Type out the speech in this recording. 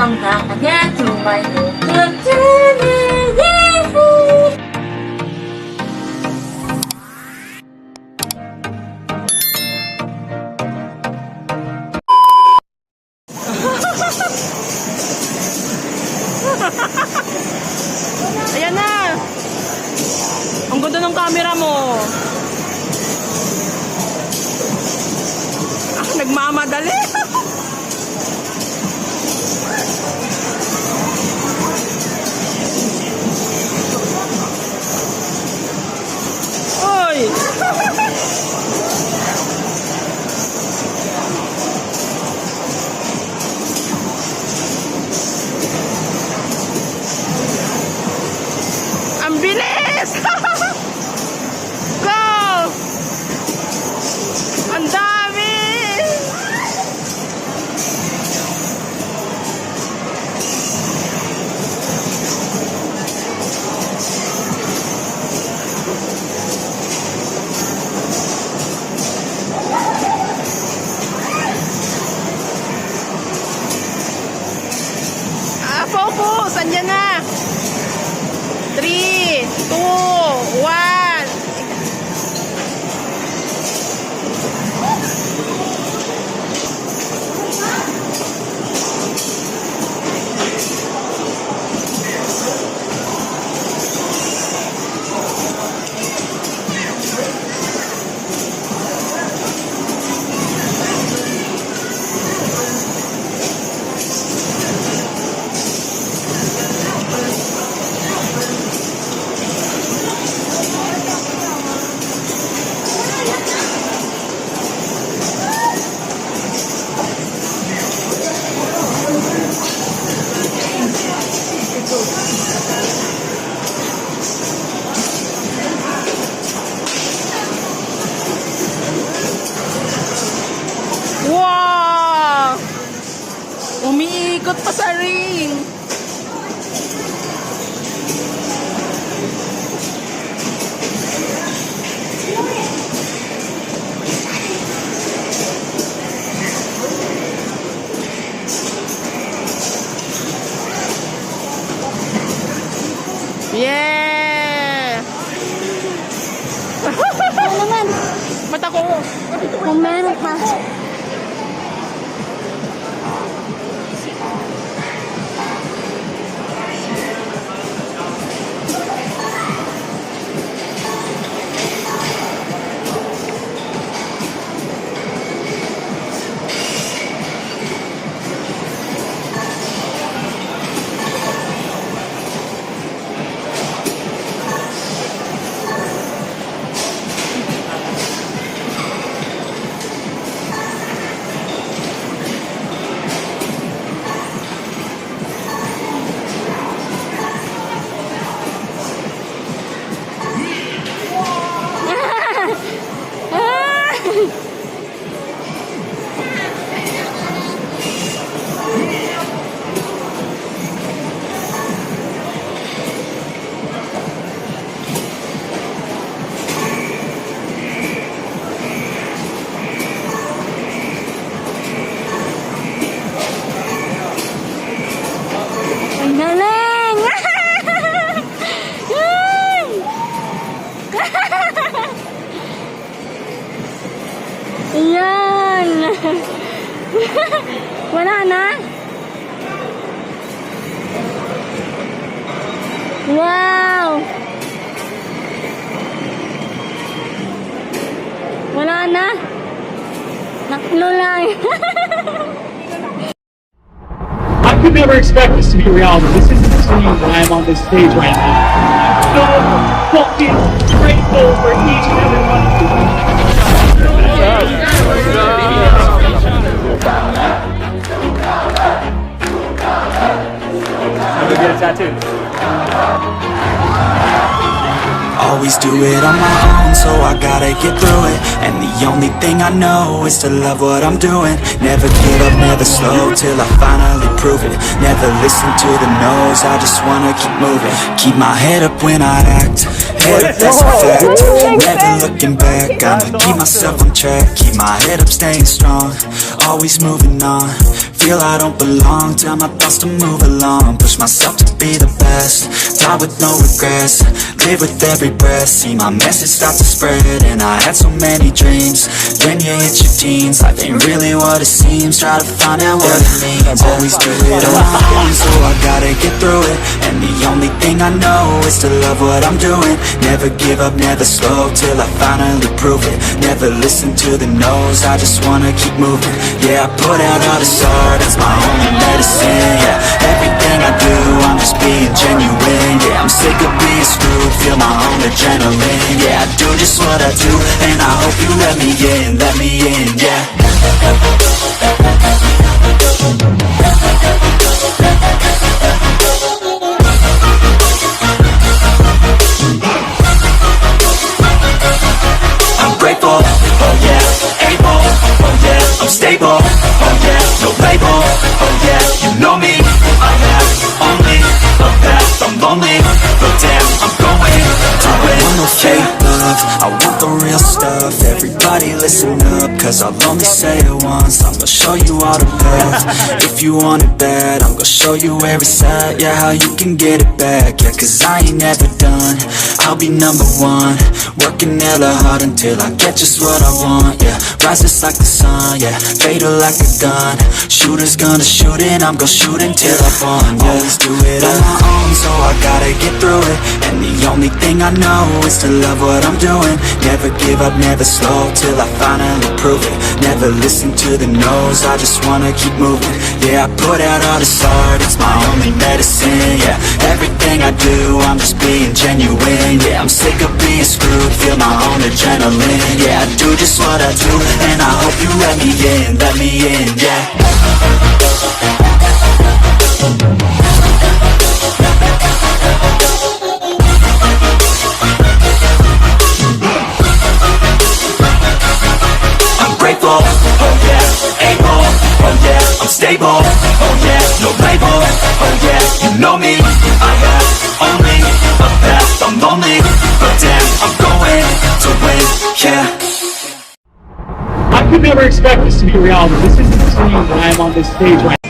I'm gonna get to my YouTube channel. Yahoo! Ayan na! Ang ganda ng camera mo. Nagmamadali. Oy! Ang bilis! Go! Ang dami! Focus! Andyan na! 3, 2, 1. Wow! Umiikot pa sa ring. Yeah! Ano naman? Mata ko. Kung meron pa. Ang galing! Ayan! Wala na? Wow! Wala na? Naklo lang. I could never expect this to be reality. This isn't a dream when I'm on this stage right now. I'm so fucking grateful for each and every one of you. I'm gonna get a tattoo. Always do it on my own, so I gotta get through it. And the only thing I know is to love what I'm doing. Never give up, never slow, till I finally prove it. Never listen to the no's, I just wanna keep moving. Keep my head up when I act, head up, that's a fact. Never looking back, I'ma keep myself on track. Keep my head up, staying strong, always moving on. Feel I don't belong, tell my thoughts to move along. Push myself to be the best, die with no regrets. Live with every breath, see my message start to spread. And I had so many dreams, when you hit your teens, life ain't really what it seems. Try to find out what it means, always do it on my own, so I gotta get through it. And the only thing I know is to love what I'm doing. Never give up, never slow, till I finally prove it. Never listen to the no's, I just wanna keep moving. Yeah, I put out all this art, that's my only medicine. Yeah, everything I do, I'm just being genuine. Yeah, I'm sick of being screwed, feel my own adrenaline. Yeah, I do just what I do, and I hope you let me in, yeah. I'm grateful, oh yeah, able, oh yeah, I'm stable, oh yeah, no label, oh yeah, you know me, I have only a path, I'm lonely, but damn, I'm going to win. I want no fake love, I want the real stuff. Everybody listen up, cause I'll only say it once. I'm gonna show you all the path. If you want it bad, I'm gonna show you every side. Yeah, how you can get it back. Yeah, cause I ain't never done, I'll be number one. Working hella hard until I get just what I want. Yeah, rises like the sun, yeah, fatal like a gun. Shooter's gonna shoot and I'm gonna shoot until I won. Yeah, always do it on my own, so I gotta get through it. And the only thing I know is to love what I'm doing. Never give up, never slow, till I finally prove it. Never listen to the no's, I just wanna keep moving. Yeah, I put out all this art, it's my only medicine. Yeah, everything I do, I'm just being genuine. Yeah, I'm sick of being screwed, feel my own adrenaline. Yeah, I do just what I do, and I hope you let me in, yeah. I'm grateful, oh yeah, able, oh yeah, I'm stable, oh yeah, no label, oh yeah, you know me, I have only a path, I'm lonely, but damn, I'm going to win, yeah. I could never expect this to be reality. This isn't the same when I'm on this stage right now.